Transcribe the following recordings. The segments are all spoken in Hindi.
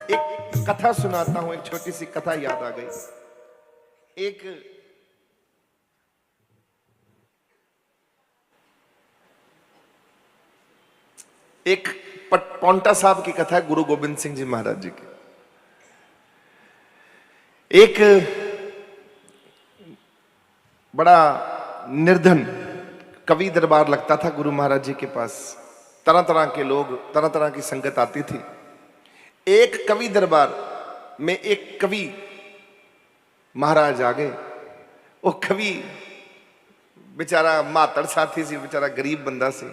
एक कथा सुनाता हूं, एक छोटी सी कथा याद आ गई। एक पौंटा साहब की कथा है, गुरु गोबिंद सिंह जी महाराज जी की। एक बड़ा निर्धन कवि दरबार लगता था गुरु महाराज जी के पास। तरह तरह के लोग, तरह तरह की संगत आती थी। एक कवि दरबार में एक कवि महाराज आ गए। वो कवि बेचारा मातड़ साथी सी, बेचारा गरीब बंदा सी,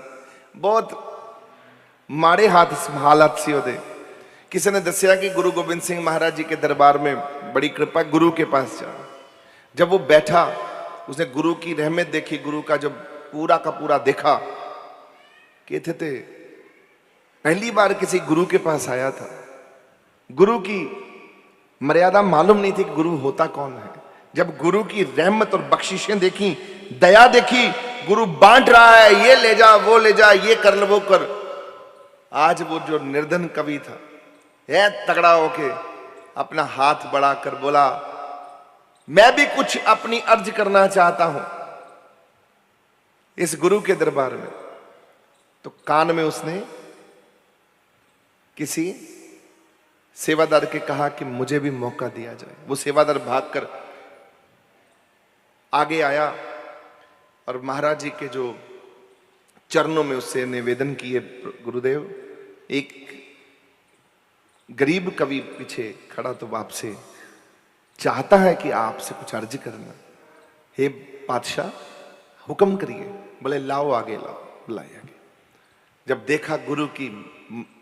बहुत माड़े हालात सी ओदे। किसी ने दसिया कि गुरु गोबिंद सिंह महाराज जी के दरबार में बड़ी कृपा, गुरु के पास जा। जब वो बैठा, उसने गुरु की रहमत देखी, गुरु का जब पूरा का पूरा देखा कि थे पहली बार किसी गुरु के पास आया था। गुरु की मर्यादा मालूम नहीं थी कि गुरु होता कौन है। जब गुरु की रहमत और बख्शिशें देखी, दया देखी, गुरु बांट रहा है, ये ले जा, वो ले जा, ये कर लो, वो कर। आज वो जो निर्धन कवि था, यह तगड़ा होके अपना हाथ बढ़ाकर बोला, मैं भी कुछ अपनी अर्ज करना चाहता हूं इस गुरु के दरबार में। तो कान में उसने किसी सेवादार के कहा कि मुझे भी मौका दिया जाए। वो सेवादार भागकर आगे आया और महाराज जी के जो चरणों में उससे निवेदन किए, गुरुदेव, एक गरीब कवि पीछे खड़ा तो आपसे चाहता है कि आपसे कुछ अर्ज करना। हे पातशाह, हुक्म करिए। बोले लाओ आगे, लाओ। बुलाए आगे। जब देखा गुरु की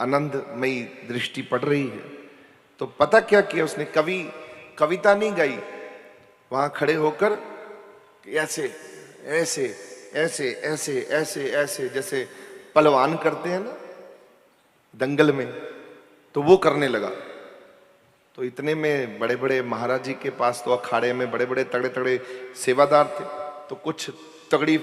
आनंदमयी दृष्टि पड़ रही है, तो पता क्या किया उसने? कविता नहीं गाई, वहां खड़े होकर ऐसे ऐसे ऐसे ऐसे ऐसे ऐसे जैसे पहलवान करते हैं ना दंगल में, तो वो करने लगा। तो इतने में बड़े बड़े महाराज जी के पास तो अखाड़े में बड़े बड़े तगड़े तगड़े सेवादार थे। तो कुछ तगड़ी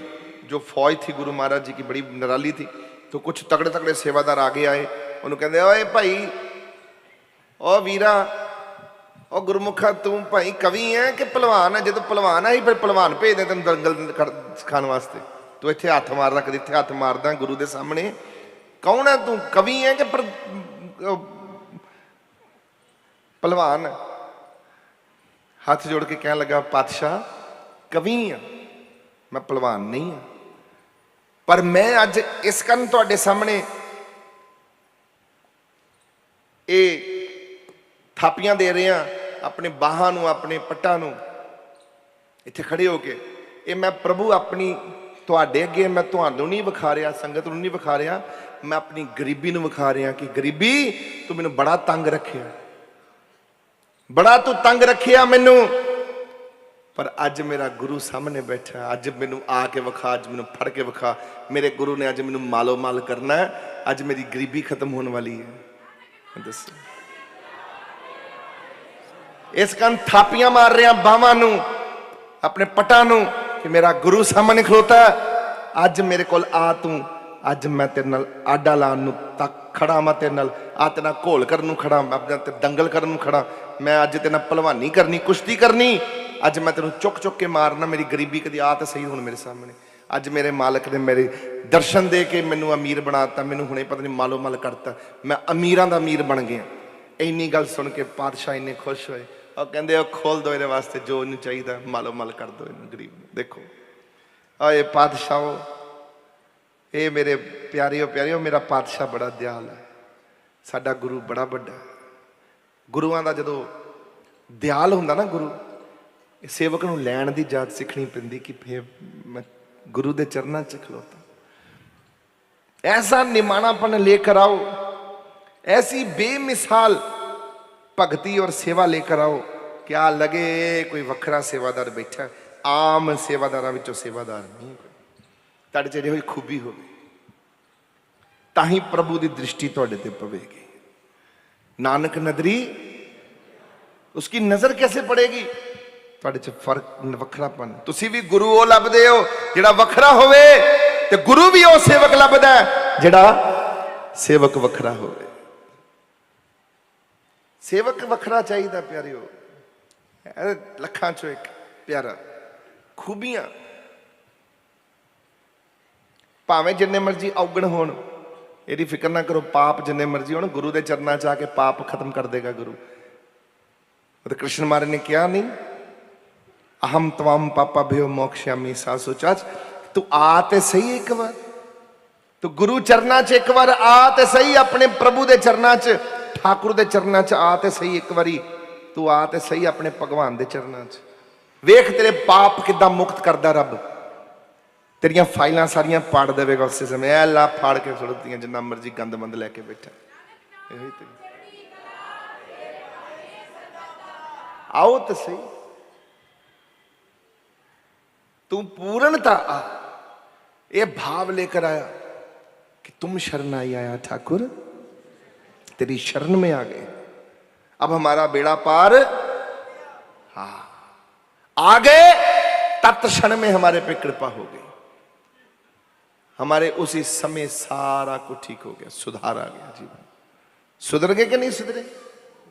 जो फौज थी गुरु महाराज जी की बड़ी निराली थी, तो कुछ तगड़े तगड़े सेवादार आगे आए। उन्होंने कहते, ओए भाई, ओ वीरा, ओ गुरमुखा, तू भाई कवि है कि पहलवान है? जो पहलवान है फिर पहलवान भेज दे तेन दंगल सिखाने वास्ते। तू इत्थे हथ मारदा, कदी इत्थे हथ मारदा गुरु के सामने। कौन है तू? कवि है कि पहलवान? हाथ जोड़ के कहने लगा, पातशाह, कवि हाँ, मैं पहलवान नहीं हाँ। पर मैं अज इस कारण तुहाडे सामने ये थापियां दे रहे हैं अपने बाहां नूं, अपने पट्टां नूं, इत्थे खड़े होके। ये मैं प्रभु अपनी तुहाडे अगे मैं तुहानूं नहीं विखा रहा, संगत नूं नहीं विखा रहा, मैं अपनी गरीबी नूं विखा रहा कि गरीबी तू मैनूं बड़ा तंग रखिया, बड़ा तू तंग रखिया मैनू। पर अज मेरा गुरु सामने बैठा, अज मैनू आके विखा, अज मैनू फड़ के विखा। मेरे गुरु ने अज मैनू मालो माल करना है, अज मेरी गरीबी खत्म होने वाली है। दसो, इस कारण थापियां मार रहे हैं बावां नू, अपने पटां नू, कि मेरा गुरु सामने खलोता है। अज मेरे कोल आ तू, अज मैं तेरे नाल आडा लान नू तक खड़ा, मैं तेरे नाल आ तेरे नाल घोल करन नू खड़ा, मैं दंगल करन नू खड़ा, मैं अज तेरे नाल पहलवानी करनी, कुश्ती करनी, अज मैं तेनू चुक चुक के मारना। मेरी गरीबी कदी आ तो सही हुण मेरे सामने। अज मेरे मालक ने मेरे दर्शन दे के मैनू अमीर बनाता, मैनू हुणे पता नहीं मालो माल करता, मैं अमीरां दा अमीर बन गया। इन्नी गल सुन के पातशाह इन्ने खुश होए और कहंदे, खोल दो इहदे वास्ते जो इन्हूं चाहीदा, मालो माल कर दो इन्हूं गरीब नूं। देखो आए पातशाहो, ये मेरे प्यारियो प्यारियो, मेरा पातशाह बड़ा दयाल है, साडा गुरु बड़ा बड़ा। गुरुआं दा जदों दयाल हुंदा ना गुरु, सेवक नूं लैण दी जाच सीखनी पैंदी कि फिर मैं गुरु दे चरनां च खलोता। ऐसा निमाणापन लेकर आओ, ऐसी बेमिसाल भगती और सेवा लेकर आओ, क्या लगे कोई वखरा सेवादार बैठा। आम सेवादारां विचों सेवादार नहीं, तुहाडे च इहो ही खूबी होवे, ताही प्रभु की दृष्टि तुहाडे ते पवेगी। नानक नदरी, उसकी नजर कैसे पड़ेगी? तुहाडे च फर्क, वखरापन। तुसी भी गुरु वो लभदे हो जिहड़ा वखरा होवे, ते गुरु भी वो सेवक लभदा है जिहड़ा सेवक वखरा होवे। सेवक वखरा चाहिए प्यारियो, लखां चो एक प्यारा। खूबियां भावें जिन्ने मर्जी औगण होण, ਇਹਦੀ फिक्र ना करो, पाप जिन्ने मर्जी होण, गुरु के चरणों च आके पाप खत्म कर देगा गुरु। तो कृष्ण महाराज ने कहा नहीं, अहम तवाम पापा भ्यो मोक्ष्यामि सासु चाच, तू आ ते सही एक बार, तू गुरु चरणों च एक बार आ ते सही, अपने प्रभु के चरणों च, ठाकुर के चरणों च आ ते सही एक बारी, तू आ ते सही अपने भगवान के चरणों च। वेख तेरे पाप किद्दां मुक्त करदा रब, तेरिया फाइलां सारियां पाड़ देगा उस समय। ऐ ला फाड़ के सुड़ती जिन्ना मर्जी गंद मंद लैके बैठा। आओ तो सही, तू पूर्णता आ, ये भाव लेकर आया कि तुम शरण आई आया ठाकुर, तेरी शरण में आ गए, अब हमारा बेड़ा पार। हाँ आ गए, तत्क्षण में हमारे पे कृपा हो गई, हमारे उसी समय सारा कुछ ठीक हो गया, सुधार आ गया, जीवन सुधर गए कि नहीं सुधरे।